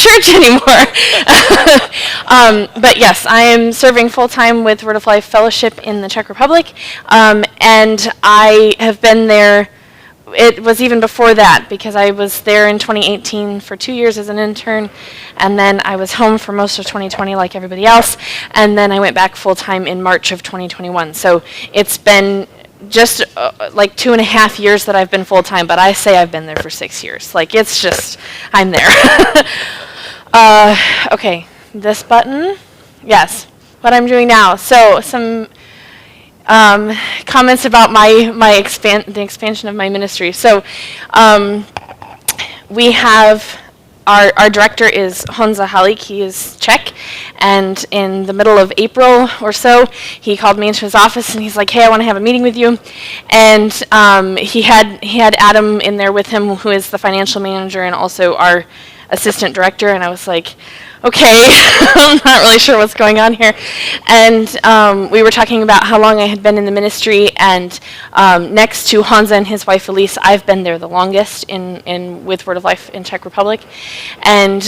church anymore. But yes, I am serving full-time with Word of Life Fellowship in the Czech Republic, and I have been there. It was even before that, because I was there in 2018 for 2 years as an intern, and then I was home for most of 2020 like everybody else, and then I went back full-time in March of 2021. So it's been just like 2.5 years that I've been full-time, but I say I've been there for 6 years. Like, it's just, I'm there. Okay, this button. Yes, what I'm doing now. So some comments about the expansion of my ministry. So we have our director is Honza Halik. He is Czech, and in the middle of April or so, he called me into his office and he's like, "Hey, I want to have a meeting with you." And he had Adam in there with him, who is the financial manager and also our assistant director, and I was like, okay, I'm not really sure what's going on here. And we were talking about how long I had been in the ministry, and next to Hansa and his wife Elise, I've been there the longest with Word of Life in Czech Republic. And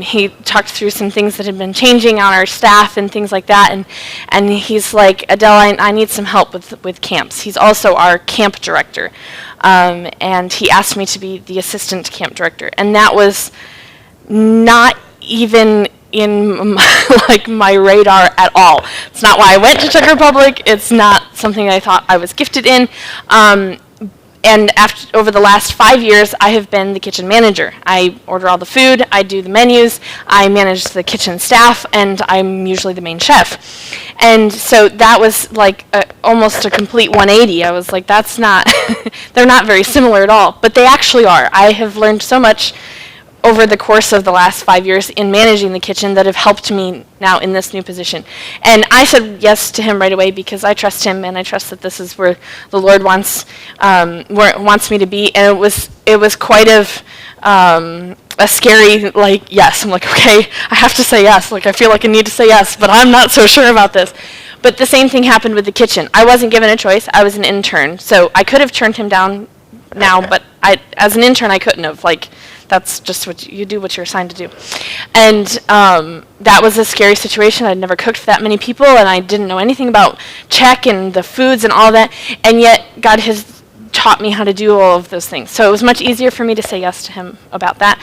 he talked through some things that had been changing on our staff and things like that, and he's like, "Adele, I need some help with camps." He's also our camp director, and he asked me to be the assistant camp director, and that was not even in my radar at all. It's not why I went to Czech Republic. It's not something I thought I was gifted in. And over the last 5 years, I have been the kitchen manager. I order all the food, I do the menus, I manage the kitchen staff, and I'm usually the main chef. And so that was like almost a complete 180. I was like, that's not, they're not very similar at all, but they actually are. I have learned so much over the course of the last 5 years in managing the kitchen that have helped me now in this new position. And I said yes to him right away because I trust him, and I trust that this is where the Lord wants me to be. And it was quite a scary, like, yes. I'm like, okay, I have to say yes. Like, I feel like I need to say yes, but I'm not so sure about this. But the same thing happened with the kitchen. I wasn't given a choice. I was an intern, so I could have turned him down now, but as an intern, I couldn't have. Like, that's just what you do, what you're assigned to do. And that was a scary situation. I'd never cooked for that many people, and I didn't know anything about Czech and the foods and all that, and yet God has taught me how to do all of those things. So it was much easier for me to say yes to him about that.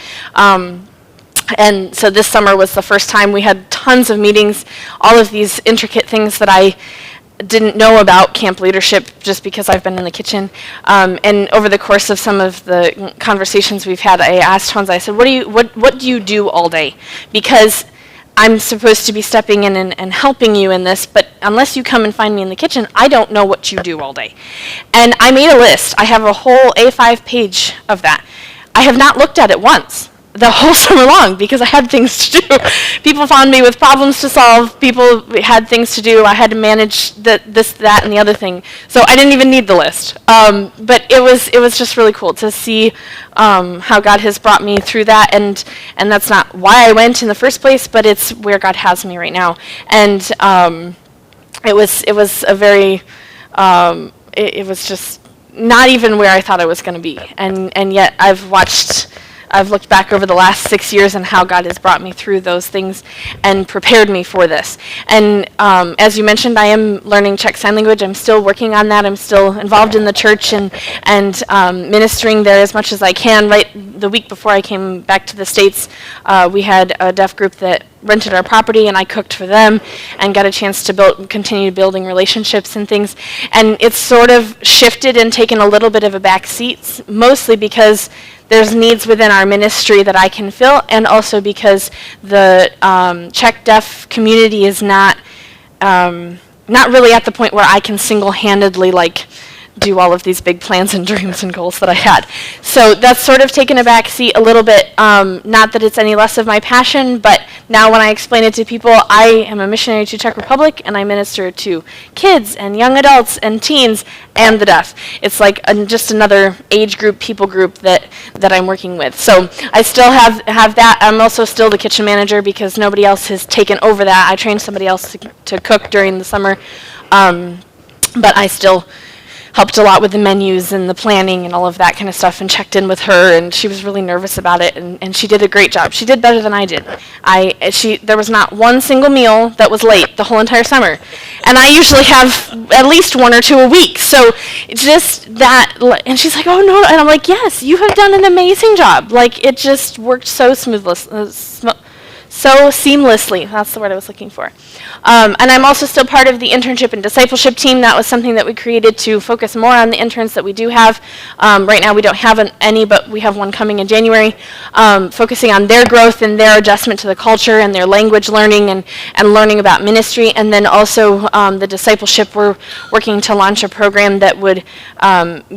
And so this summer was the first time we had tons of meetings, all of these intricate things that I didn't know about camp leadership just because I've been in the kitchen. And over the course of some of the conversations we've had, I asked Hans, I said, what do you do all day? Because I'm supposed to be stepping in and helping you in this, but unless you come and find me in the kitchen, I don't know what you do all day. And I made a list. I have a whole A5 page of that. I have not looked at it once the whole summer long because I had things to do. People found me with problems to solve. People had things to do. I had to manage this, that, and the other thing. So I didn't even need the list. But it was just really cool to see how God has brought me through that. And that's not why I went in the first place, but it's where God has me right now. And it was a very, it was just not even where I thought I was going to be. And yet I've looked back over the last 6 years and how God has brought me through those things and prepared me for this. And as you mentioned, I am learning Czech Sign Language. I'm still working on that. I'm still involved in the church and ministering there as much as I can. Right the week before I came back to the States, we had a deaf group that rented our property, and I cooked for them and got a chance to continue building relationships and things. And it's sort of shifted and taken a little bit of a back seat, mostly because there's needs within our ministry that I can fill, and also because the Czech deaf community is not really at the point where I can single-handedly do all of these big plans and dreams and goals that I had. So that's sort of taken a back seat a little bit. Not that it's any less of my passion, but now when I explain it to people, I am a missionary to Czech Republic, and I minister to kids and young adults and teens and the deaf. It's like just another age group, people group that I'm working with. So I still have that. I'm also still the kitchen manager because nobody else has taken over that. I trained somebody else to cook during the summer, but I still helped a lot with the menus and the planning and all of that kind of stuff, and checked in with her, and she was really nervous about it, and she did a great job. She did better than I did. There was not one single meal that was late the whole entire summer, and I usually have at least one or two a week. So just that, and she's like, "Oh no," and I'm like, "Yes, you have done an amazing job." Like, it just worked so so seamlessly. That's the word I was looking for. And I'm also still part of the internship and discipleship team. That was something that we created to focus more on the interns that we do have. Right now we don't have any, but we have one coming in January, focusing on their growth and their adjustment to the culture and their language learning and learning about ministry. And then also the discipleship, we're working to launch a program that would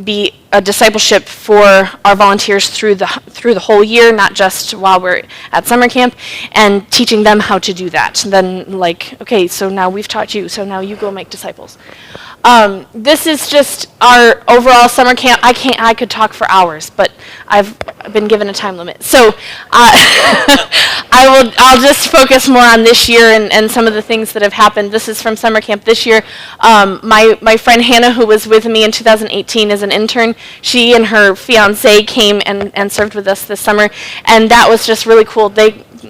be a discipleship for our volunteers through the whole year, not just while we're at summer camp, and teaching them how to do that. Then, like, okay, so now we've taught you, so now you go make disciples. This is just our overall summer camp. I could talk for hours, but I've been given a time limit. So I'll just focus more on this year and some of the things that have happened. This is from summer camp this year. My friend Hannah, who was with me in 2018 as an intern, she and her fiancé came and served with us this summer, and that was just really cool.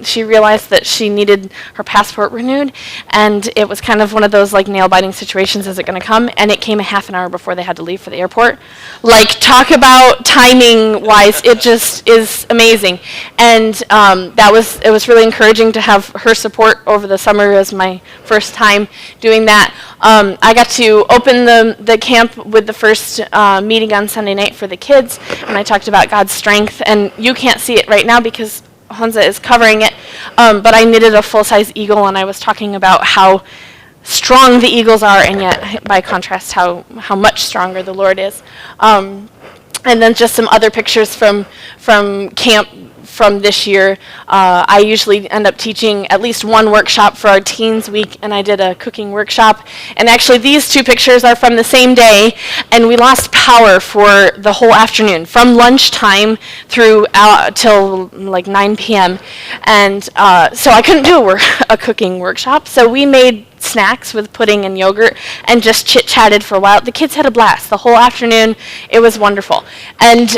She realized that she needed her passport renewed, and it was kind of one of those like nail-biting situations. Is it going to come? And it came a half an hour before they had to leave for the airport. Like, talk about timing-wise, it just is amazing. And it was really encouraging to have her support over the summer as my first time doing that. I got to open the camp with the first meeting on Sunday night for the kids, and I talked about God's strength. And you can't see it right now because Hansa is covering it, but I knitted a full-size eagle, and I was talking about how strong the eagles are, and yet, by contrast, how much stronger the Lord is. And then just some other pictures from camp from this year. I usually end up teaching at least one workshop for our teens week, and I did a cooking workshop. And actually, these two pictures are from the same day, and we lost power for the whole afternoon, from lunchtime through till like 9 p.m. And so I couldn't do a cooking workshop, so we made snacks with pudding and yogurt and just chit-chatted for a while. The kids had a blast the whole afternoon. It was wonderful. And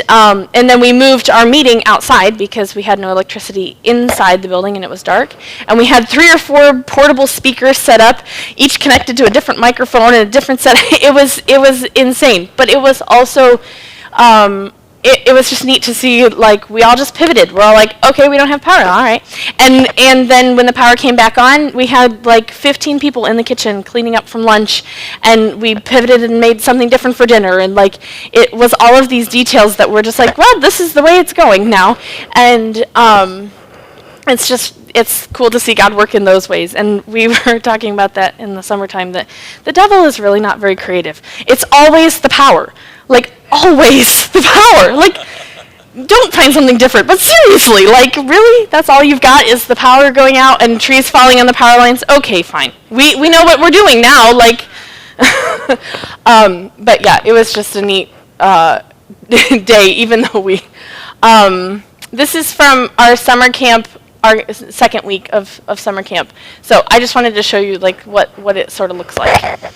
then we moved our meeting outside because we had no electricity inside the building and it was dark. And we had 3 or 4 portable speakers set up, each connected to a different microphone and a different set. It was insane. But it was also it was just neat to see, like, we all just pivoted. We're all like, okay, we don't have power, all right. And then when the power came back on, we had like 15 people in the kitchen cleaning up from lunch, and we pivoted and made something different for dinner, and like, it was all of these details that were just like, well, this is the way it's going now. And it's cool to see God work in those ways. And we were talking about that in the summertime, that the devil is really not very creative. It's always the power. Like, always the power. Like, don't find something different. But seriously, like, really? That's all you've got is the power going out and trees falling on the power lines? Okay, fine. We know what we're doing now. Like, but yeah, it was just a neat day, even though we... this is from our summer camp, our second week of summer camp. So I just wanted to show you, like, what it sort of looks like.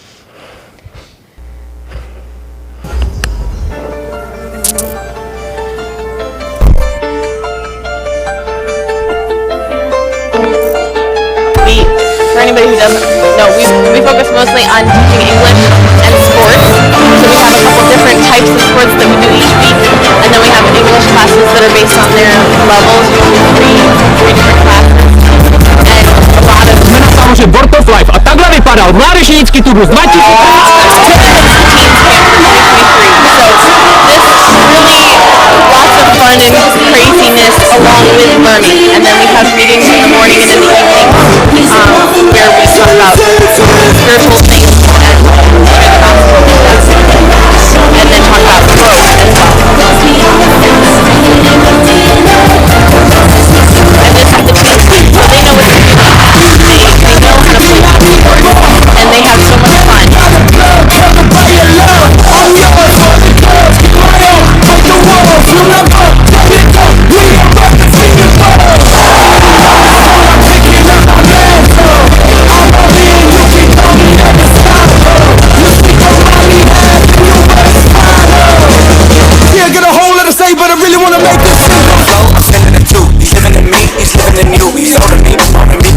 For anybody who doesn't know, we focus mostly on teaching English and sports. So we have a couple different types of sports that we do each week, and then we have English classes that are based on their levels, three different classes, and a lot of... Že Board of Life a takhle vypadal mládežnický turnus 2000. Lots of fun and craziness along with learning. And then we have meetings in the morning and in the evening where we talk about spiritual things and share the gospel and then talk about growth as well. And this is the team, so they know what they're doing. They know how to play basketball, and they have so much fun. He's older than me,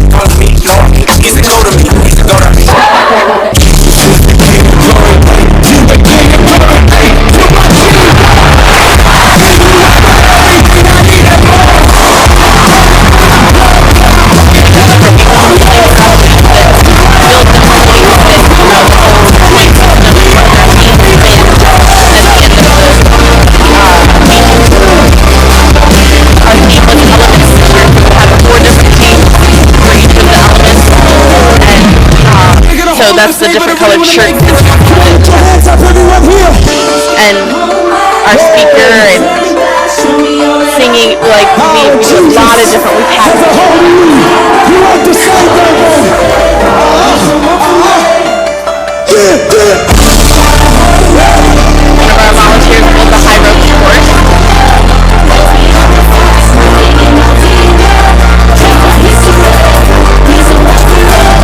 calling me, Lord. He's a go to me, he's a go to me. So that's the different colored shirts. And our speaker and singing, like we do a lot of different, we've had one of our volunteers built the high ropes course.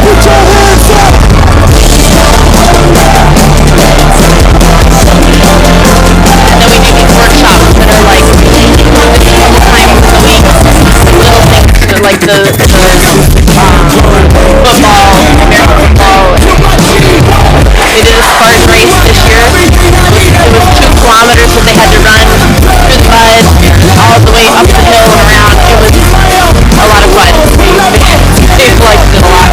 Put your hands up! And then we do these workshops that are like a couple times a week, little things like the football, American football. They did a Spartan race this year. It was 2 kilometers that they had to run through the mud, all the way up the hill and around. It was a lot of fun. They liked it a lot.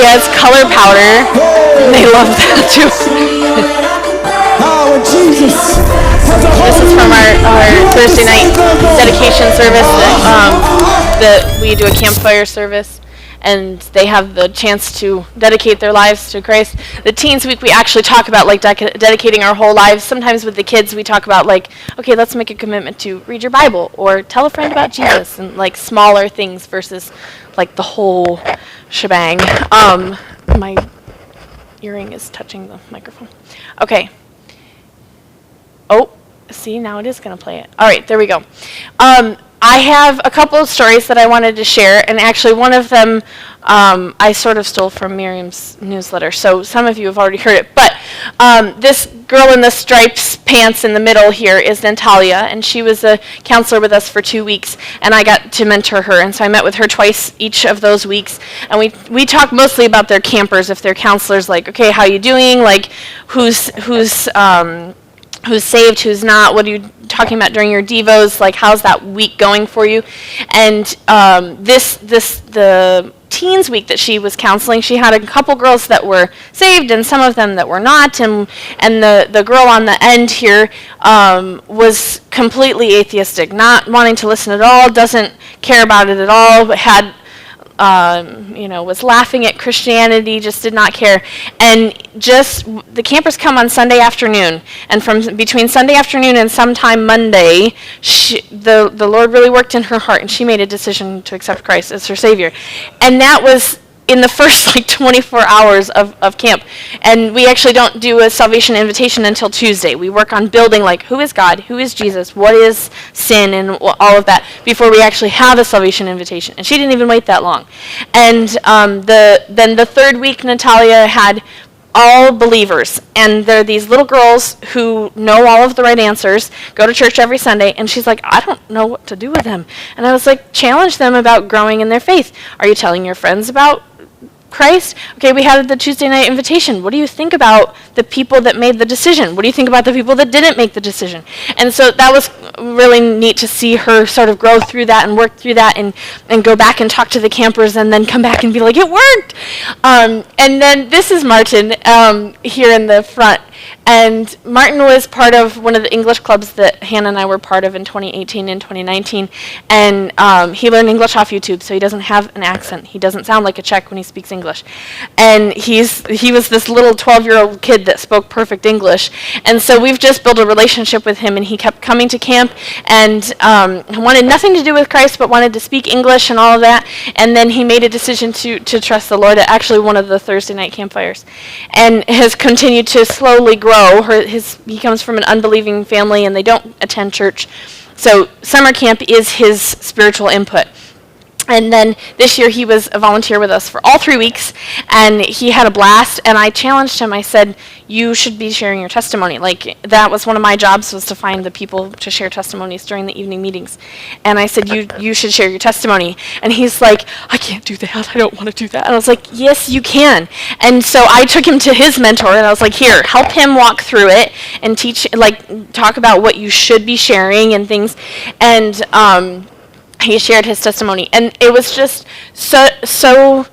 It's color powder. They love that too. Oh, Jesus. This is from our Thursday night dedication service that we do a campfire service, and they have the chance to dedicate their lives to Christ. The Teens Week, we actually talk about like dedicating our whole lives. Sometimes with the kids, we talk about like, okay, let's make a commitment to read your Bible or tell a friend about Jesus, and like smaller things versus like the whole shebang. My earring is touching the microphone. Okay. Oh, see, now it is going to play it. All right, there we go. I have a couple of stories that I wanted to share, and actually one of them I sort of stole from Miriam's newsletter, so some of you have already heard it. But this girl in the stripes pants in the middle here is Natalia, and she was a counselor with us for 2 weeks, and I got to mentor her, and so I met with her twice each of those weeks, and we talk mostly about their campers. If they're counselors, like, okay, how you doing? Like, who's saved, who's not, what are you talking about during your devos, like how's that week going for you? And the teens week that she was counseling, she had a couple girls that were saved and some of them that were not, and the girl on the end here was completely atheistic, not wanting to listen at all, doesn't care about it at all, but had was laughing at Christianity, just did not care. And the campers come on Sunday afternoon, and from between Sunday afternoon and sometime Monday, the Lord really worked in her heart, and she made a decision to accept Christ as her Savior. And that was in the first 24 hours of camp. And we actually don't do a salvation invitation until Tuesday. We work on building who is God, who is Jesus, what is sin, and all of that before we actually have a salvation invitation. And she didn't even wait that long. And then the third week, Natalia had all believers, and they're these little girls who know all of the right answers, go to church every Sunday, and she's like, I don't know what to do with them. And I was like, challenge them about growing in their faith. Are you telling your friends about Christ? Okay, we had the Tuesday night invitation. What do you think about the people that made the decision? What do you think about the people that didn't make the decision? And so that was really neat to see her sort of grow through that and work through that and go back and talk to the campers and then come back and be like, it worked! And then this is Martin here in the front. And Martin was part of one of the English clubs that Hannah and I were part of in 2018 and 2019. And he learned English off YouTube, so he doesn't have an accent. He doesn't sound like a Czech when he speaks English. And he was this little 12-year-old kid that spoke perfect English. And so we've just built a relationship with him, and he kept coming to camp and wanted nothing to do with Christ, but wanted to speak English and all of that. And then he made a decision to trust the Lord at actually one of the Thursday night campfires, and has continued to slowly grow. He comes from an unbelieving family, and they don't attend church. So summer camp is his spiritual input. And then this year he was a volunteer with us for all 3 weeks, and he had a blast. And I challenged him. I said, "You should be sharing your testimony." Like, that was one of my jobs, was to find the people to share testimonies during the evening meetings. And I said, "You should share your testimony." And he's like, "I can't do that. I don't want to do that." And I was like, "Yes, you can." And so I took him to his mentor, and I was like, "Here, help him walk through it and teach, like, talk about what you should be sharing and things." And he shared his testimony, and it was just so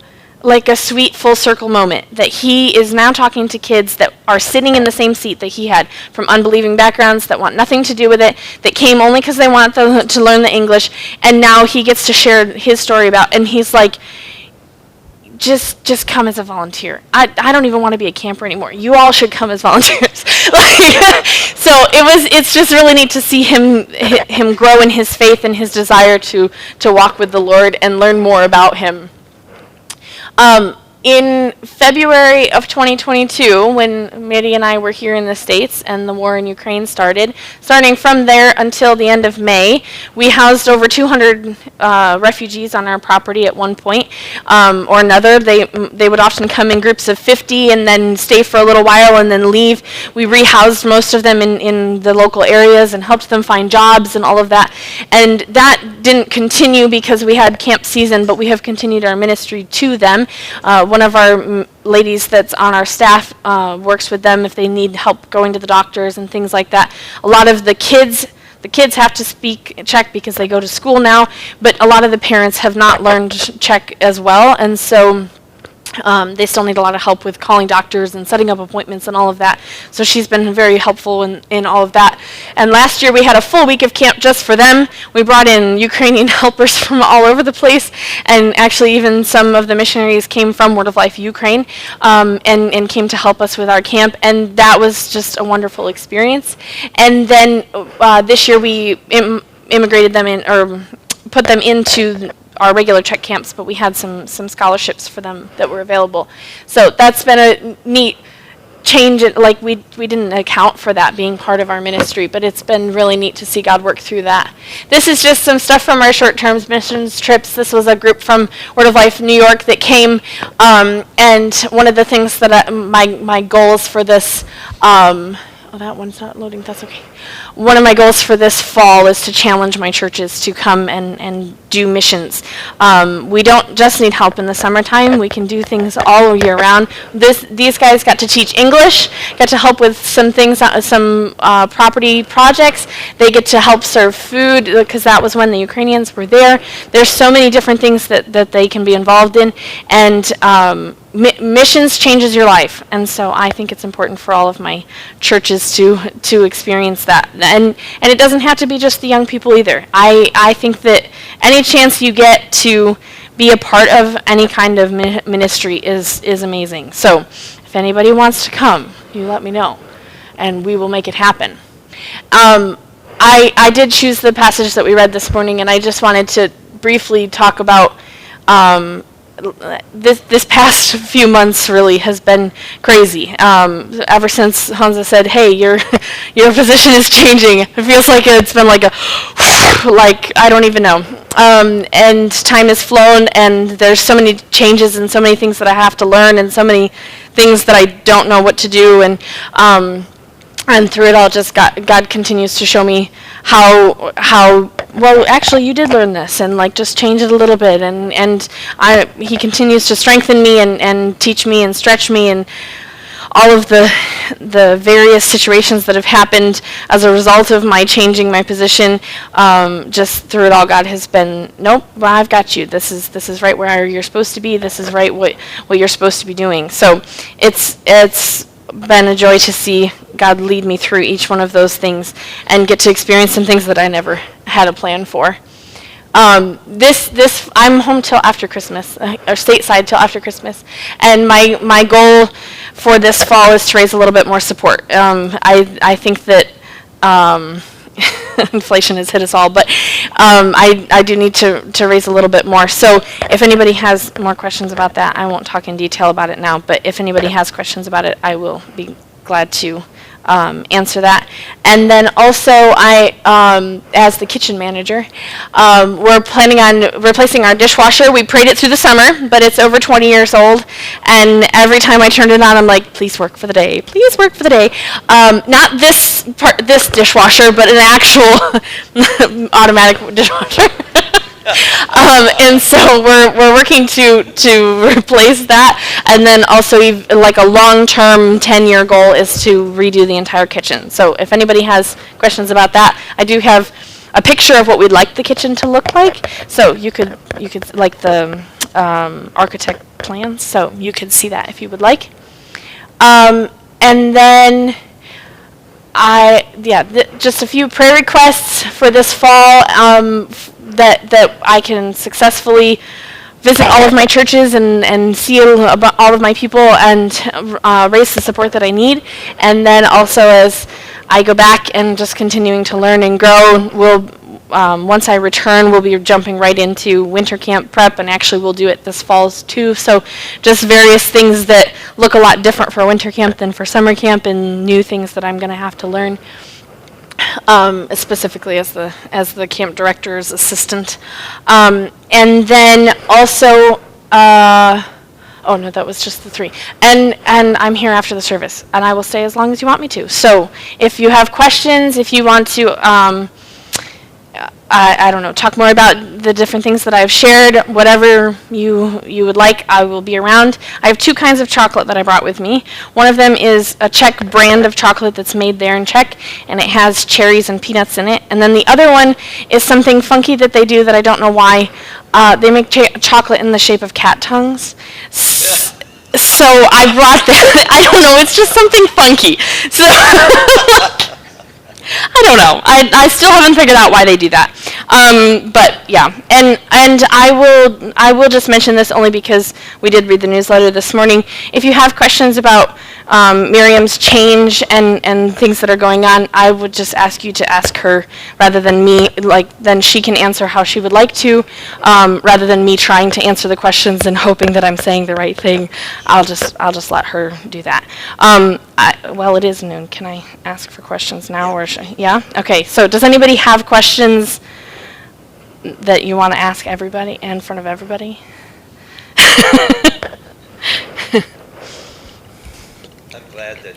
like a sweet full circle moment that he is now talking to kids that are sitting in the same seat that he had, from unbelieving backgrounds that want nothing to do with it, that came only because they want to learn the English, and now he gets to share his story about, and he's like, just come as a volunteer. I don't even want to be a camper anymore. You all should come as volunteers. So it's just really neat to see him grow in his faith and his desire to walk with the Lord and learn more about him. In February of 2022, when Mary and I were here in the States and the war in Ukraine started, starting from there until the end of May, we housed over 200 refugees on our property at one point or another. They would often come in groups of 50 and then stay for a little while and then leave. We rehoused most of them in the local areas and helped them find jobs and all of that. And that didn't continue because we had camp season, but we have continued our ministry to them. One of our ladies that's on our staff works with them if they need help going to the doctors and things like that. A lot of the kids have to speak Czech because they go to school now, but a lot of the parents have not learned Czech as well, and so they still need a lot of help with calling doctors and setting up appointments and all of that. So she's been very helpful in all of that. And last year we had a full week of camp just for them. We brought in Ukrainian helpers from all over the place, and actually even some of the missionaries came from Word of Life Ukraine and came to help us with our camp, and that was just a wonderful experience. And then this year we immigrated them in, or put them into our regular Czech camps, but we had some scholarships for them that were available. So that's been a neat change. Like, we didn't account for that being part of our ministry, but it's been really neat to see God work through that. This is just some stuff from our short-term missions trips. This was a group from Word of Life New York that came, and one of the things that my goals for this, oh, that one's not loading, that's okay. One of my goals for this fall is to challenge my churches to come and do missions. We don't just need help in the summertime. We can do things all year round. These guys got to teach English, got to help with some things, some property projects. They get to help serve food because that was when the Ukrainians were there. There's so many different things that they can be involved in, and missions changes your life, and so I think it's important for all of my churches to experience that. And it doesn't have to be just the young people either. I think that any chance you get to be a part of any kind of ministry is amazing. So if anybody wants to come, you let me know, and we will make it happen. I did choose the passage that we read this morning, and I just wanted to briefly talk about this past few months really has been crazy. Ever since Hansa said, "Hey, your position is changing," it feels like it's been like I don't even know. And time has flown, and there's so many changes and so many things that I have to learn, and so many things that I don't know what to do. And through it all, just God continues to show me how well, actually, you did learn this, and like just change it a little bit, and He continues to strengthen me and teach me and stretch me, and all of the various situations that have happened as a result of my changing my position. Just through it all, God has been, nope, well, I've got you. This is right where you're supposed to be. This is right what you're supposed to be doing. So it's been a joy to see God lead me through each one of those things and get to experience some things that I never had a plan for. I'm home till after Christmas, or stateside till after Christmas, and my goal for this fall is to raise a little bit more support. I think that inflation has hit us all, but I do need to raise a little bit more. So if anybody has more questions about that, I won't talk in detail about it now, but if anybody has questions about it, I will be glad to answer that. And then also, as the kitchen manager, we're planning on replacing our dishwasher. We prayed it through the summer, but it's over 20 years old, and every time I turned it on, I'm like, please work for the day, please work for the day. Not this dishwasher, but an actual automatic dishwasher. And so we're working to replace that, and then also like a long-term 10-year goal is to redo the entire kitchen. So if anybody has questions about that, I do have a picture of what we'd like the kitchen to look like. So you could like the architect plans. So you could see that if you would like. And then just a few prayer requests for this fall. That I can successfully visit all of my churches and see all of my people and raise the support that I need. And then also as I go back and just continuing to learn and grow, once I return, we'll be jumping right into winter camp prep, and actually we'll do it this fall too. So just various things that look a lot different for winter camp than for summer camp, and new things that I'm going to have to learn. Specifically as the camp director's assistant, and then also, oh no, that was just the three. And I'm here after the service, and I will stay as long as you want me to. So if you have questions, if you want to, I don't know, talk more about the different things that I've shared, whatever you would like, I will be around. I have two kinds of chocolate that I brought with me. One of them is a Czech brand of chocolate that's made there in Czech, and it has cherries and peanuts in it. And then the other one is something funky that they do that I don't know why. They make chocolate in the shape of cat tongues. So I brought that. I don't know, it's just something funky. So I don't know. I still haven't figured out why they do that. But yeah, and I will just mention this only because we did read the newsletter this morning. If you have questions about Miriam's change and things that are going on, I would just ask you to ask her rather than me. Then she can answer how she would like to, rather than me trying to answer the questions and hoping that I'm saying the right thing. I'll just let her do that. Well, it is noon. Can I ask for questions now, or yeah? Okay. So does anybody have questions that you want to ask everybody in front of everybody? I'm glad that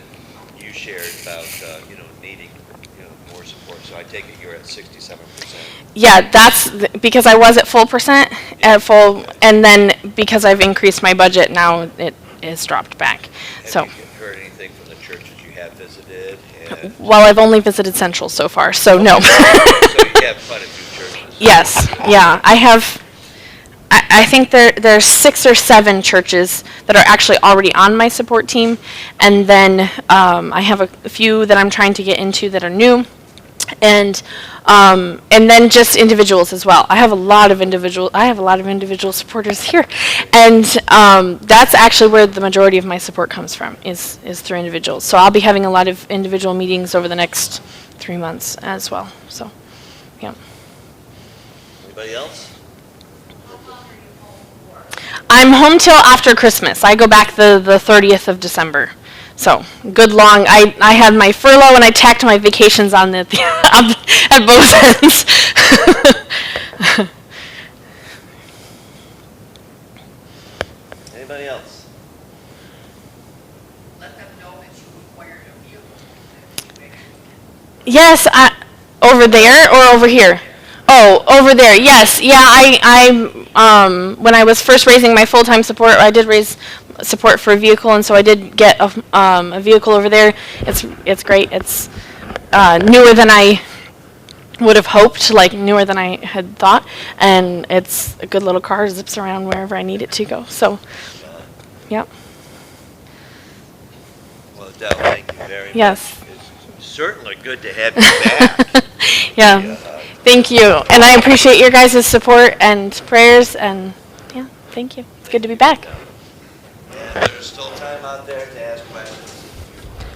you shared about needing more support. So I take it you're at 67%. Yeah, that's because I was at full, and then because I've increased my budget now, it is dropped back. Have you heard anything from the churches you have visited? Well, I've only visited Central so far, so no. So you have quite a few churches. Yes, yeah, I have. I think there's 6 or 7 churches that are actually already on my support team, and then I have a few that I'm trying to get into that are new, and then just individuals as well. I have a lot of individual supporters here, and that's actually where the majority of my support comes from is through individuals. So I'll be having a lot of individual meetings over the next 3 months as well. So, yeah. Anybody else? I'm home till after Christmas. I go back the 30th of December. So, good long. I had my furlough and I tacked my vacations on at both ends. Anybody else? Let them know that you acquired a vehicle. Yes, over there or over here? Oh, over there. Yes, yeah. I when I was first raising my full-time support, I did raise support for a vehicle, and so I did get a vehicle over there. It's great. It's newer than I would have hoped, like newer than I had thought, and it's a good little car. It zips around wherever I need it to go. So, yep. Well, Adele, thank you very much. Yes. It's certainly good to have you back. Yeah. Thank you. And I appreciate your guys' support and prayers, and yeah, thank you. It's good to be back. And there's still time out there to ask questions.